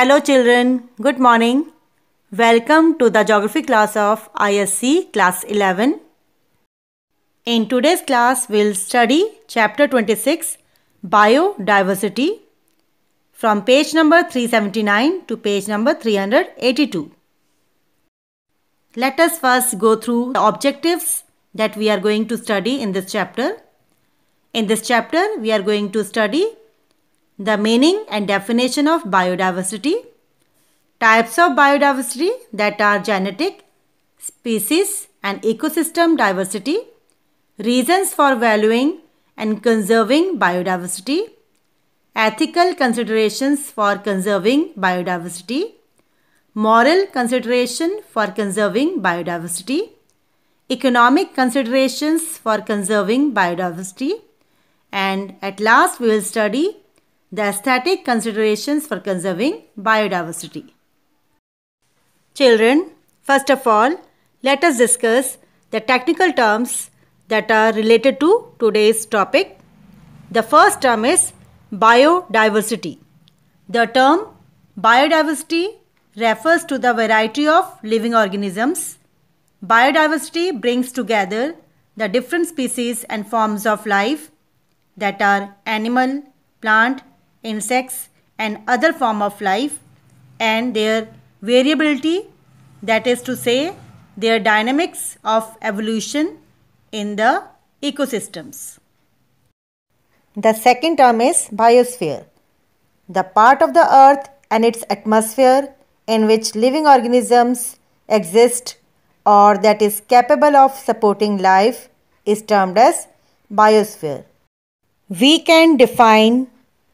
Hello children, good morning. Welcome to the geography class of ISC class 11. In today's class, we'll study chapter 26 Biodiversity from page number 379 to page number 382. Let us first go through the objectives that we are going to study in this chapter. In this chapter, we are going to study the meaning and definition of biodiversity, types of biodiversity that are genetic, species and ecosystem diversity, reasons for valuing and conserving biodiversity, ethical considerations for conserving biodiversity, moral consideration for conserving biodiversity, economic considerations for conserving biodiversity, and at last we will study the aesthetic considerations for conserving biodiversity. Children, first of all, let us discuss the technical terms that are related to today's topic. The first term is biodiversity. The term biodiversity refers to the variety of living organisms. Biodiversity brings together the different species and forms of life that are animal, plant, insects and other form of life and their variability, that is to say their dynamics of evolution in the ecosystems. The second term is biosphere. The part of the earth and its atmosphere in which living organisms exist or that is capable of supporting life is termed as biosphere. We can define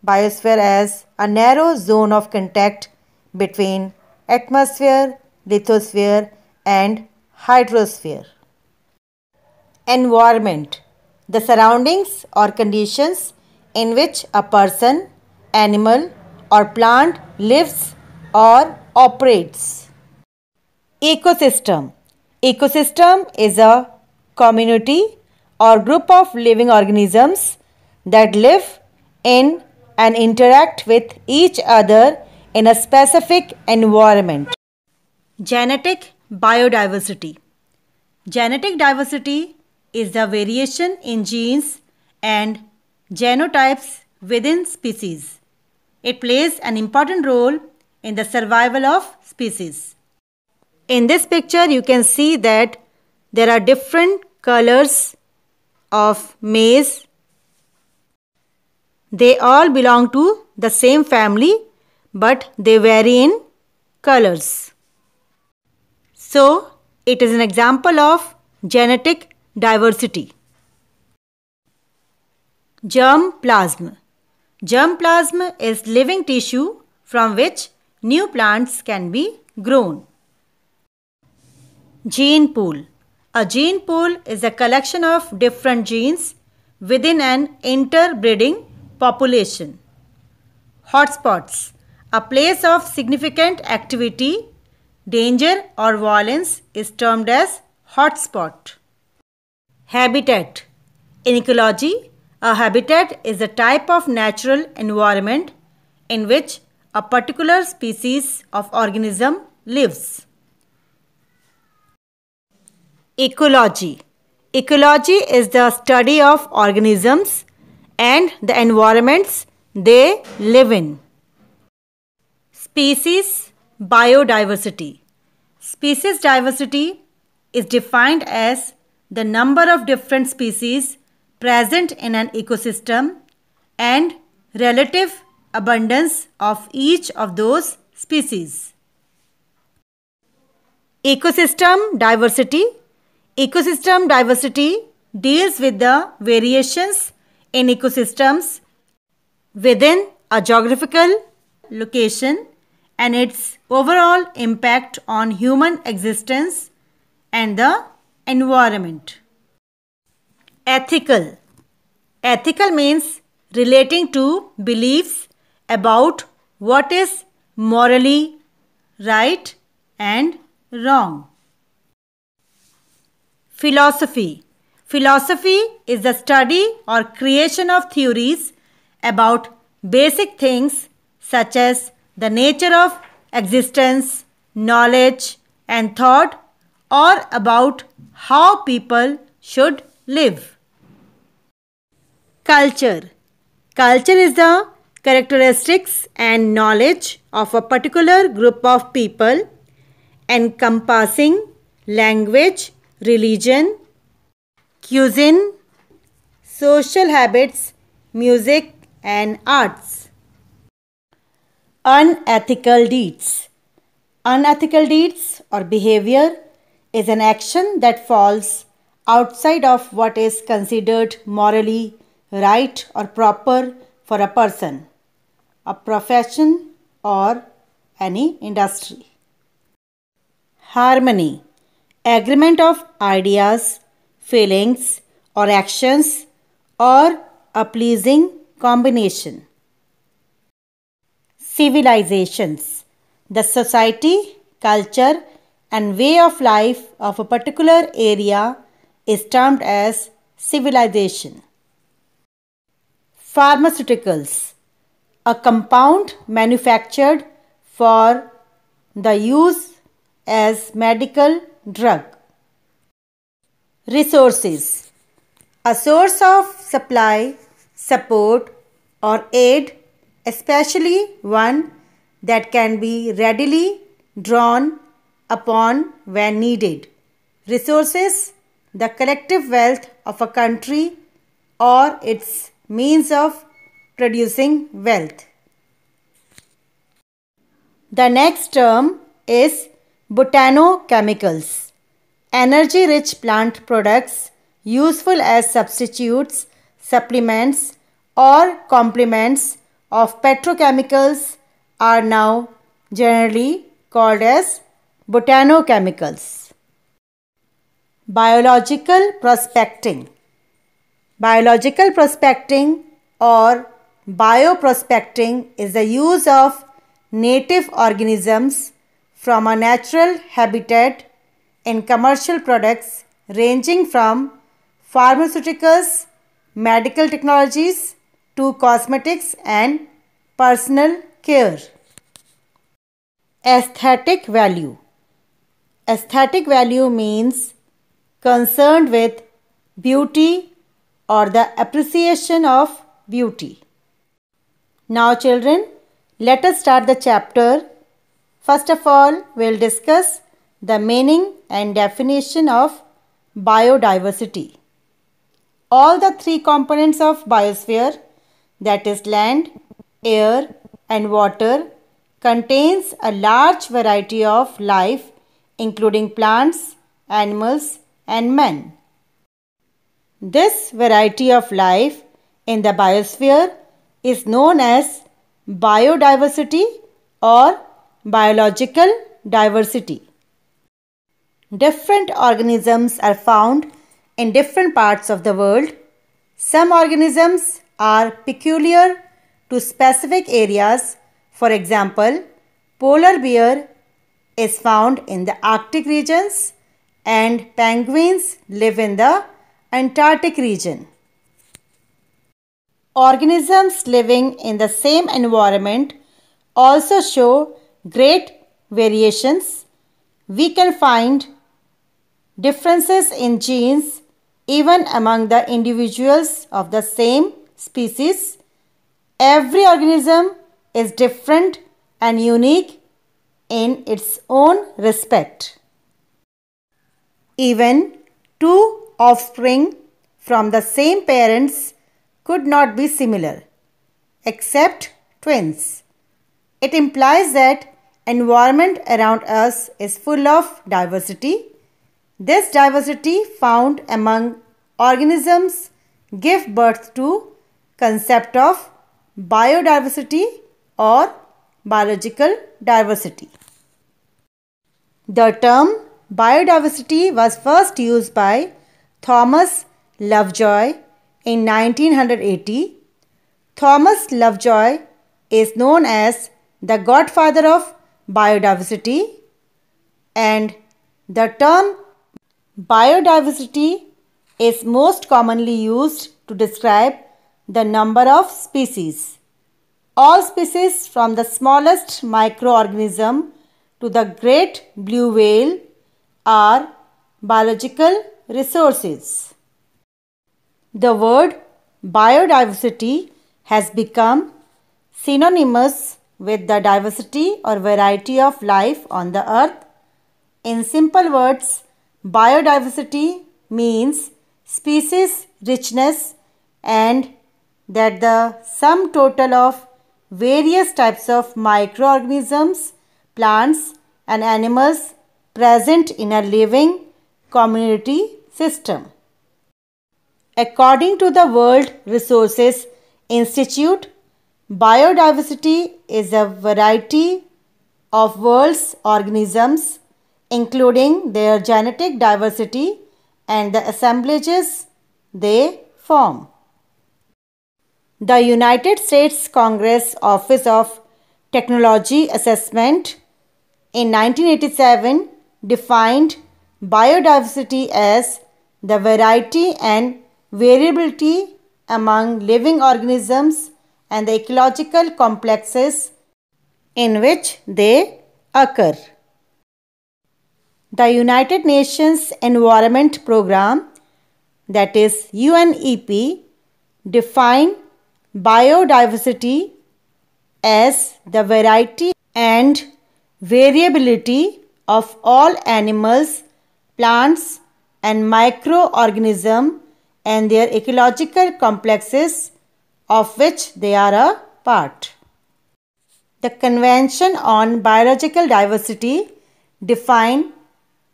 biosphere as a narrow zone of contact between atmosphere, lithosphere and hydrosphere. Environment: the surroundings or conditions in which a person, animal or plant lives or operates. Ecosystem: ecosystem is a community or group of living organisms that live in and interact with each other in a specific environment. Genetic biodiversity. Genetic diversity is the variation in genes and genotypes within species. It plays an important role in the survival of species. In this picture, you can see that there are different colors of maize. They all belong to the same family, but they vary in colors. So, it is an example of genetic diversity. Germplasm. Germplasm is living tissue from which new plants can be grown. Gene pool. A gene pool is a collection of different genes within an interbreeding population. Hotspots. A place of significant activity, danger or violence is termed as hotspot. Habitat. In ecology, a habitat is a type of natural environment in which a particular species of organism lives. Ecology. Ecology is the study of organisms and the environments they live in. Species biodiversity. Species diversity is defined as the number of different species present in an ecosystem and relative abundance of each of those species. Ecosystem diversity. Ecosystem diversity deals with the variations in ecosystems within a geographical location and its overall impact on human existence and the environment. Ethical. Ethical means relating to beliefs about what is morally right and wrong. Philosophy. Philosophy is the study or creation of theories about basic things such as the nature of existence, knowledge, and thought, or about how people should live. Culture. Culture is the characteristics and knowledge of a particular group of people encompassing language, religion, cuisine, social habits, music, and arts. Unethical deeds. Unethical deeds or behavior is an action that falls outside of what is considered morally right or proper for a person, a profession, or any industry. Harmony. Agreement of ideas, feelings, or actions, or a pleasing combination. Civilizations. The society, culture, and way of life of a particular area is termed as civilization. Pharmaceuticals. A compound manufactured for the use as medical drug. Resources. A source of supply, support, or aid, especially one that can be readily drawn upon when needed. Resources, the collective wealth of a country or its means of producing wealth. The next term is botanochemicals. Energy-rich plant products useful as substitutes, supplements, or complements of petrochemicals are now generally called as botanochemicals. Biological prospecting. Biological prospecting or bioprospecting is the use of native organisms from a natural habitat in commercial products ranging from pharmaceuticals, medical technologies to cosmetics and personal care. Aesthetic value. Aesthetic value means concerned with beauty or the appreciation of beauty. Now children, let us start the chapter. First of all, we'll discuss the meaning and definition of biodiversity. All the three components of biosphere, that is land, air, and water, contains a large variety of life including plants, animals, and men. This variety of life in the biosphere is known as biodiversity or biological diversity. Different organisms are found in different parts of the world. Some organisms are peculiar to specific areas. For example, polar bear is found in the Arctic regions and penguins live in the Antarctic region. Organisms living in the same environment also show great variations. We can find differences in genes even among the individuals of the same species. Every organism is different and unique in its own respect. Even two offspring from the same parents could not be similar, except twins. It implies that environment around us is full of diversity. This diversity found among organisms give birth to concept of biodiversity or biological diversity. The term biodiversity was first used by Thomas Lovejoy in 1980. Thomas Lovejoy is known as the godfather of biodiversity, and the term biodiversity is most commonly used to describe the number of species. All species from the smallest microorganism to the great blue whale are biological resources. The word biodiversity has become synonymous with the diversity or variety of life on the earth. In simple words, biodiversity means species richness and that the sum total of various types of microorganisms, plants and animals present in a living community system. According to the World Resources Institute, biodiversity is a variety of world's organisms, including their genetic diversity and the assemblages they form. The United States Congress Office of Technology Assessment in 1987 defined biodiversity as the variety and variability among living organisms and the ecological complexes in which they occur. The United Nations Environment Programme, that is UNEP, define biodiversity as the variety and variability of all animals, plants and microorganisms and their ecological complexes of which they are a part. The Convention on Biological Diversity defines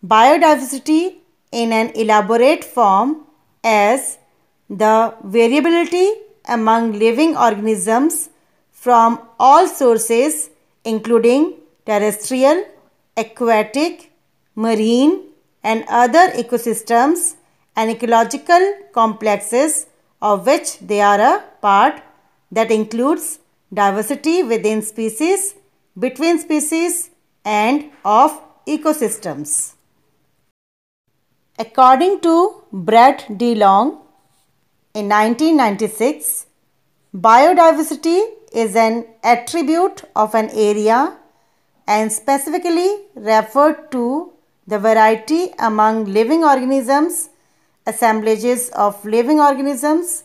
biodiversity in an elaborate form as the variability among living organisms from all sources including terrestrial, aquatic, marine and other ecosystems and ecological complexes of which they are a part, that includes diversity within species, between species and of ecosystems. According to Brett DeLong in 1996, biodiversity is an attribute of an area and specifically referred to the variety among living organisms, assemblages of living organisms,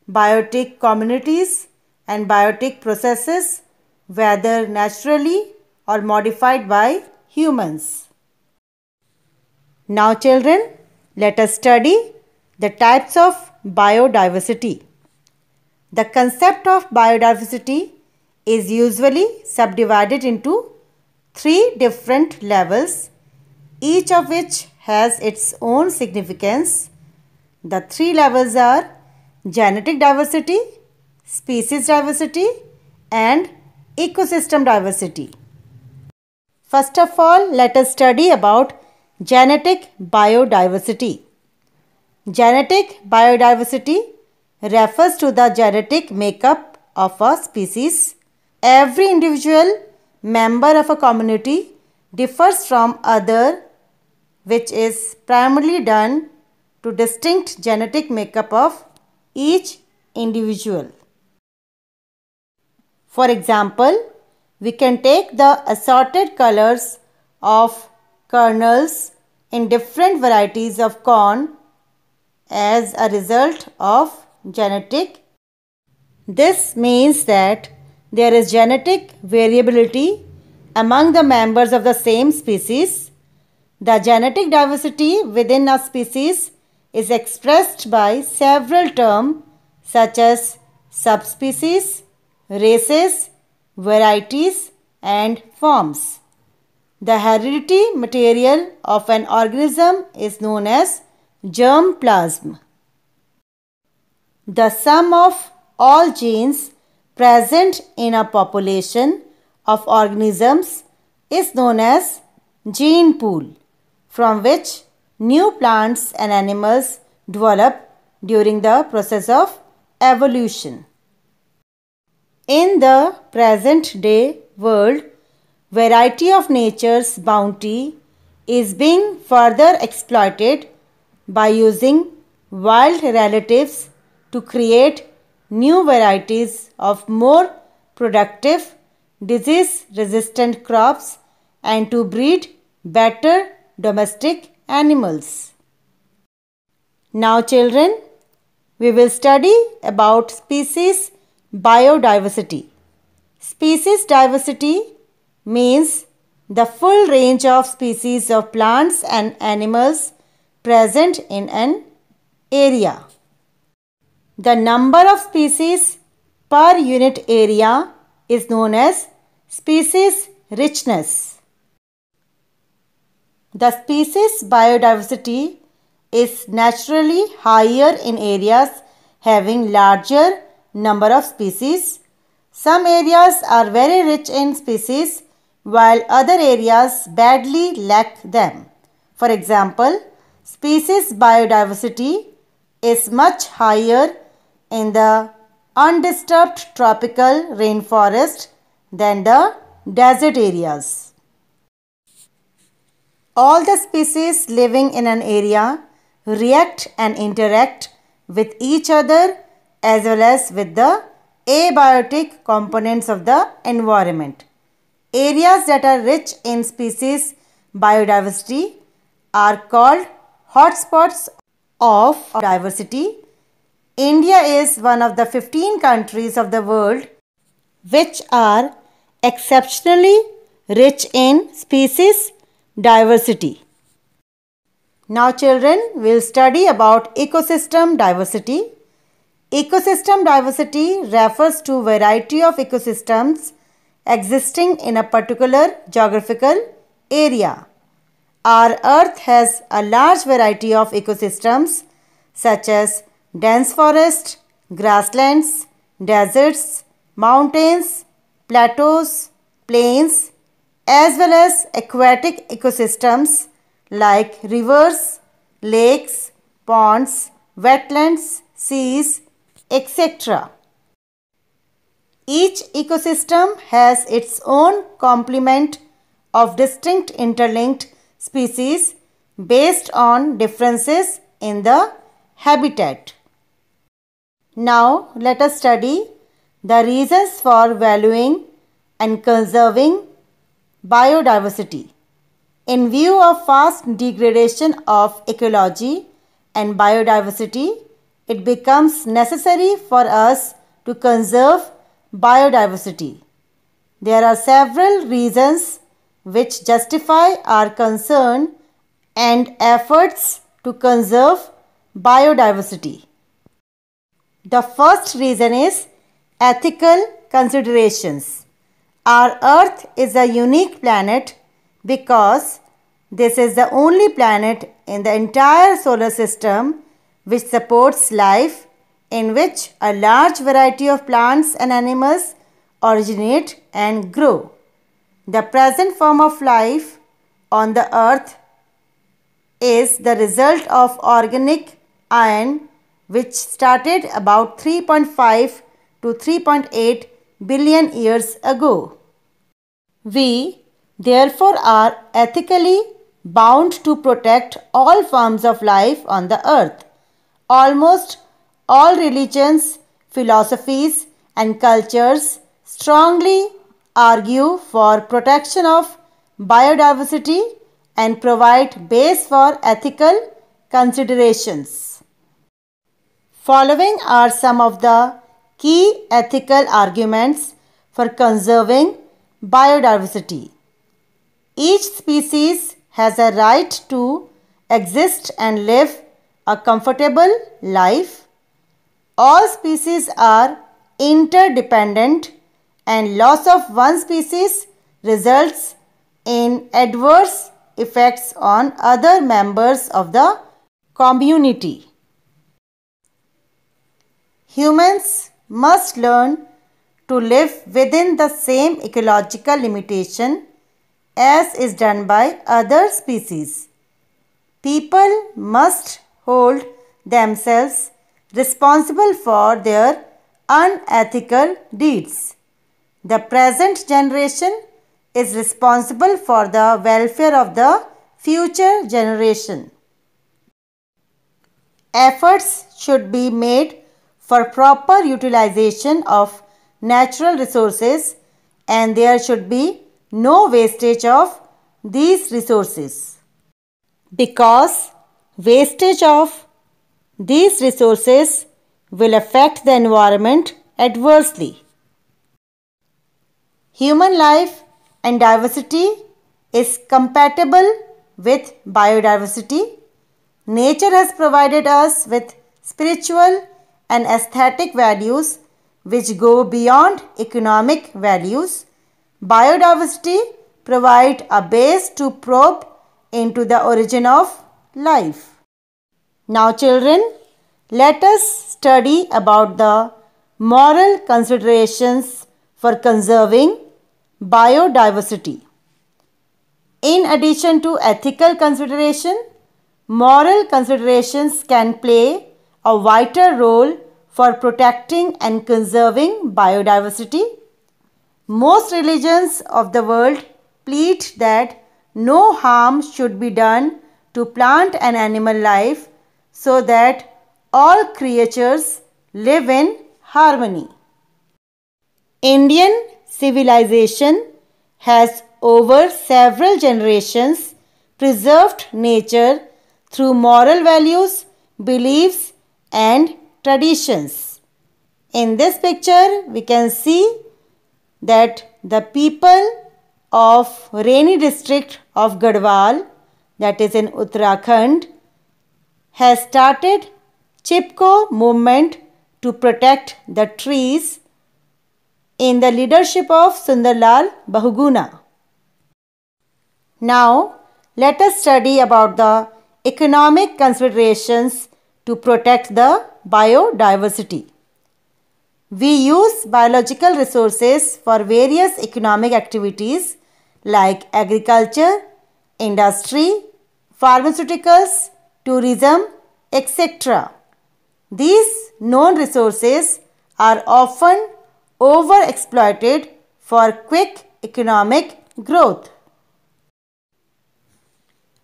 biotic communities and biotic processes, whether naturally or modified by humans. Now children, let us study the types of biodiversity. The concept of biodiversity is usually subdivided into three different levels, each of which has its own significance. The three levels are genetic diversity, species diversity and ecosystem diversity. First of all, let us study about genetic biodiversity. Genetic biodiversity refers to the genetic makeup of a species. Every individual member of a community differs from other, which is primarily done to distinct genetic makeup of each individual. For example, we can take the assorted colors of kernels in different varieties of corn as a result of genetic. This means that there is genetic variability among the members of the same species. The genetic diversity within a species is expressed by several terms such as subspecies, races, varieties and forms. The hereditary material of an organism is known as germ plasm. The sum of all genes present in a population of organisms is known as gene pool, from which new plants and animals develop during the process of evolution. In the present day world, variety of nature's bounty is being further exploited by using wild relatives to create new varieties of more productive, disease-resistant crops and to breed better domestic animals. Now children, we will study about species biodiversity. Species diversity means the full range of species of plants and animals present in an area. The number of species per unit area is known as species richness. The species biodiversity is naturally higher in areas having larger number of species. Some areas are very rich in species while other areas badly lack them. For example, species biodiversity is much higher in the undisturbed tropical rainforest than the desert areas. All the species living in an area react and interact with each other as well as with the abiotic components of the environment. Areas that are rich in species biodiversity are called hotspots of diversity. India is one of the 15 countries of the world which are exceptionally rich in species diversity. Now children, we will study about ecosystem diversity. Ecosystem diversity refers to variety of ecosystems existing in a particular geographical area. Our earth has a large variety of ecosystems such as dense forest, grasslands, deserts, mountains, plateaus, plains, as well as aquatic ecosystems like rivers, lakes, ponds, wetlands, seas, etc. Each ecosystem has its own complement of distinct interlinked species based on differences in the habitat. Now let us study the reasons for valuing and conserving biodiversity. In view of fast degradation of ecology and biodiversity, it becomes necessary for us to conserve biodiversity. There are several reasons which justify our concern and efforts to conserve biodiversity. The first reason is ethical considerations. Our Earth is a unique planet because this is the only planet in the entire solar system which supports life, in which a large variety of plants and animals originate and grow. The present form of life on the earth is the result of organic iron which started about 3.5 to 3.8 billion years ago. We therefore are ethically bound to protect all forms of life on the earth. Almost all religions, philosophies and cultures strongly argue for protection of biodiversity and provide base for ethical considerations. Following are some of the key ethical arguments for conserving biodiversity. Each species has a right to exist and live a comfortable life. All species are interdependent and loss of one species results in adverse effects on other members of the community. Humans must learn to live within the same ecological limitation as is done by other species. People must hold themselves responsible for their unethical deeds. The present generation is responsible for the welfare of the future generation. Efforts should be made for proper utilization of natural resources and there should be no wastage of these resources, because wastage of these resources will affect the environment adversely. Human life and diversity is compatible with biodiversity. Nature has provided us with spiritual and aesthetic values which go beyond economic values. Biodiversity provides a base to probe into the origin of life. Now children, let us study about the moral considerations for conserving biodiversity. In addition to ethical consideration, moral considerations can play a vital role for protecting and conserving biodiversity. Most religions of the world plead that no harm should be done to plant and animal life so that all creatures live in harmony. Indian civilization has over several generations preserved nature through moral values, beliefs and traditions. In this picture we can see that the people of Raini district of Garhwal, that is in Uttarakhand, has started Chipko movement to protect the trees in the leadership of Sundarlal Bahuguna. Now let us study about the economic considerations to protect the biodiversity. We use biological resources for various economic activities like agriculture, industry, pharmaceuticals, tourism, etc. These known resources are often overexploited for quick economic growth.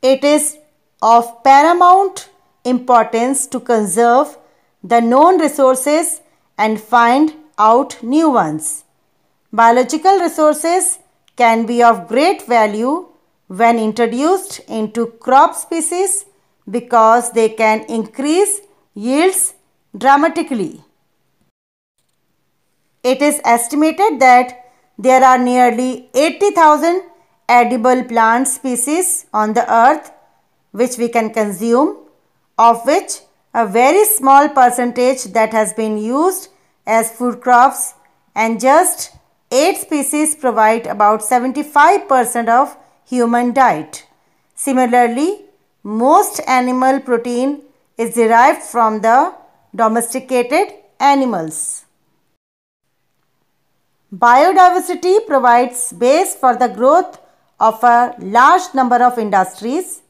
It is of paramount importance to conserve the known resources and find out new ones. Biological resources can be of great value when introduced into crop species because they can increase yields dramatically. It is estimated that there are nearly 80,000 edible plant species on the earth which we can consume, of which a very small percentage that has been used as food crops, and just 8 species provide about 75% of human diet. Similarly, most animal protein is derived from the domesticated animals. Biodiversity provides base for the growth of a large number of industries.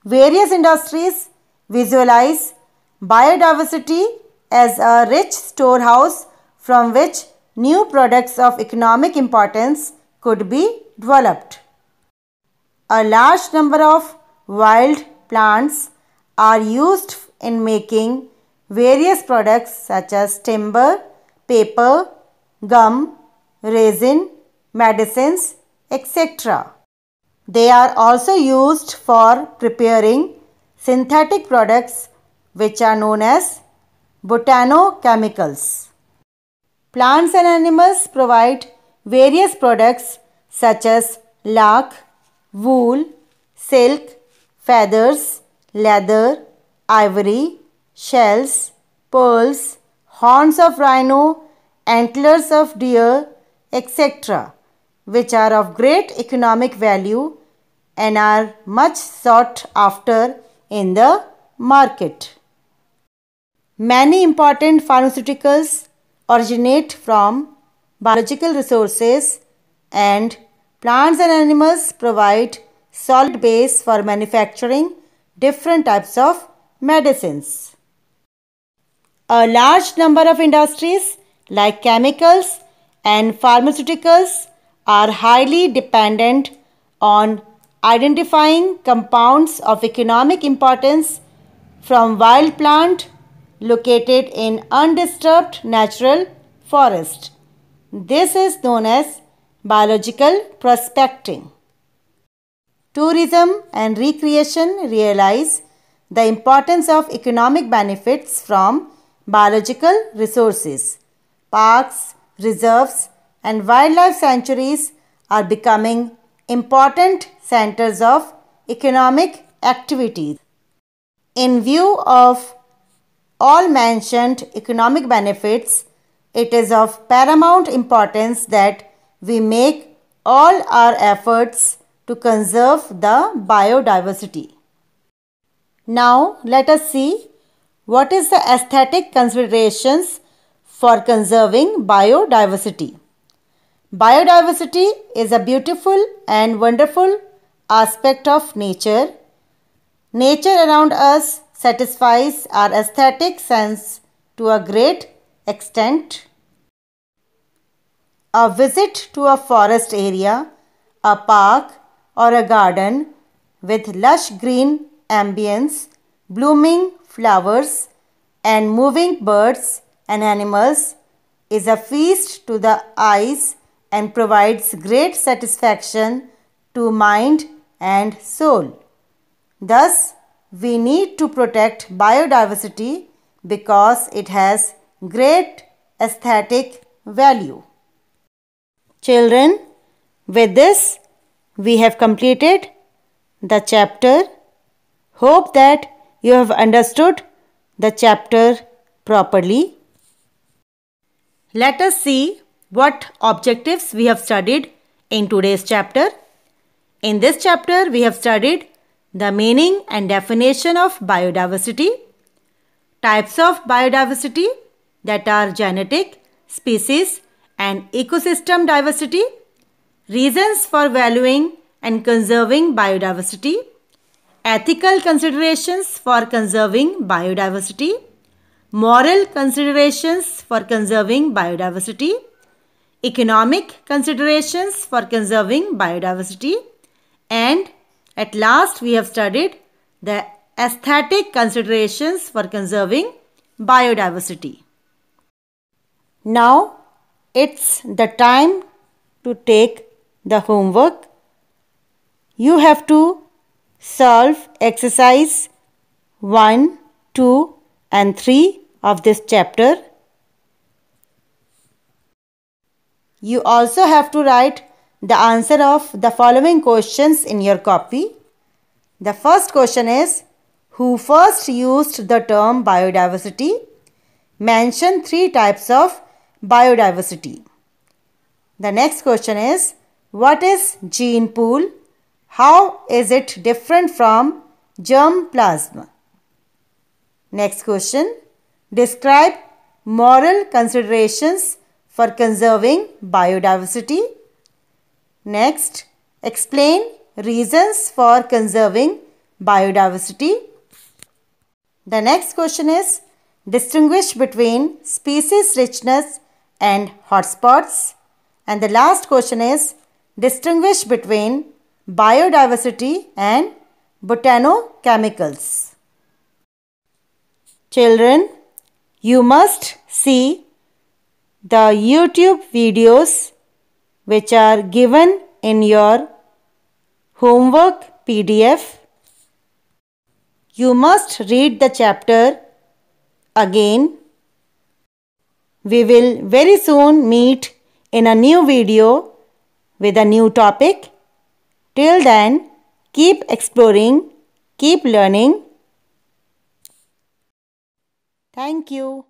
Various industries visualize biodiversity as a rich storehouse from which new products of economic importance could be developed. A large number of wild plants are used in making various products such as timber, paper, gum, resin, medicines, etc. They are also used for preparing synthetic products which are known as botanochemicals. Plants and animals provide various products such as lac, wool, silk, feathers, leather, ivory, shells, pearls, horns of rhino, antlers of deer, etc., which are of great economic value and are much sought after in the market. Many important pharmaceuticals originate from biological resources, and plants and animals provide solid base for manufacturing different types of medicines. A large number of industries like chemicals and pharmaceuticals are highly dependent on identifying compounds of economic importance from wild plant located in undisturbed natural forest. This is known as biological prospecting. Tourism and recreation realize the importance of economic benefits from biological resources. Parks, reserves, and wildlife sanctuaries are becoming important centers of economic activities. In view of all mentioned economic benefits, it is of paramount importance that we make all our efforts to conserve the biodiversity. Now let us see what is the aesthetic considerations for conserving biodiversity. Biodiversity is a beautiful and wonderful aspect of nature. Nature around us satisfies our aesthetic sense to a great extent. A visit to a forest area, a park, or a garden with lush green ambience, blooming flowers, and moving birds and animals is a feast to the eyes and provides great satisfaction to mind and soul. Thus, we need to protect biodiversity because it has great aesthetic value. Children, with this, we have completed the chapter. Hope that you have understood the chapter properly. Let us see what objectives we have studied in today's chapter. In this chapter, we have studied the meaning and definition of biodiversity, types of biodiversity that are genetic, species, and ecosystem diversity, reasons for valuing and conserving biodiversity, ethical considerations for conserving biodiversity, moral considerations for conserving biodiversity, economic considerations for conserving biodiversity, and at last we have studied the aesthetic considerations for conserving biodiversity. Now it's the time to take the homework. You have to solve exercise 1, 2 and 3 of this chapter. You also have to write the answer of the following questions in your copy. The first question is, who first used the term biodiversity? Mention 3 types of biodiversity. The next question is, what is gene pool? How is it different from germplasm? Next question, describe moral considerations for conserving biodiversity. Next, explain reasons for conserving biodiversity. The next question is, distinguish between species richness and hotspots. And the last question is, distinguish between biodiversity and botanochemicals. Children, you must see the YouTube videos which are given in your homework PDF. You must read the chapter again. We will very soon meet in a new video with a new topic. Till then, keep exploring, keep learning. Thank you.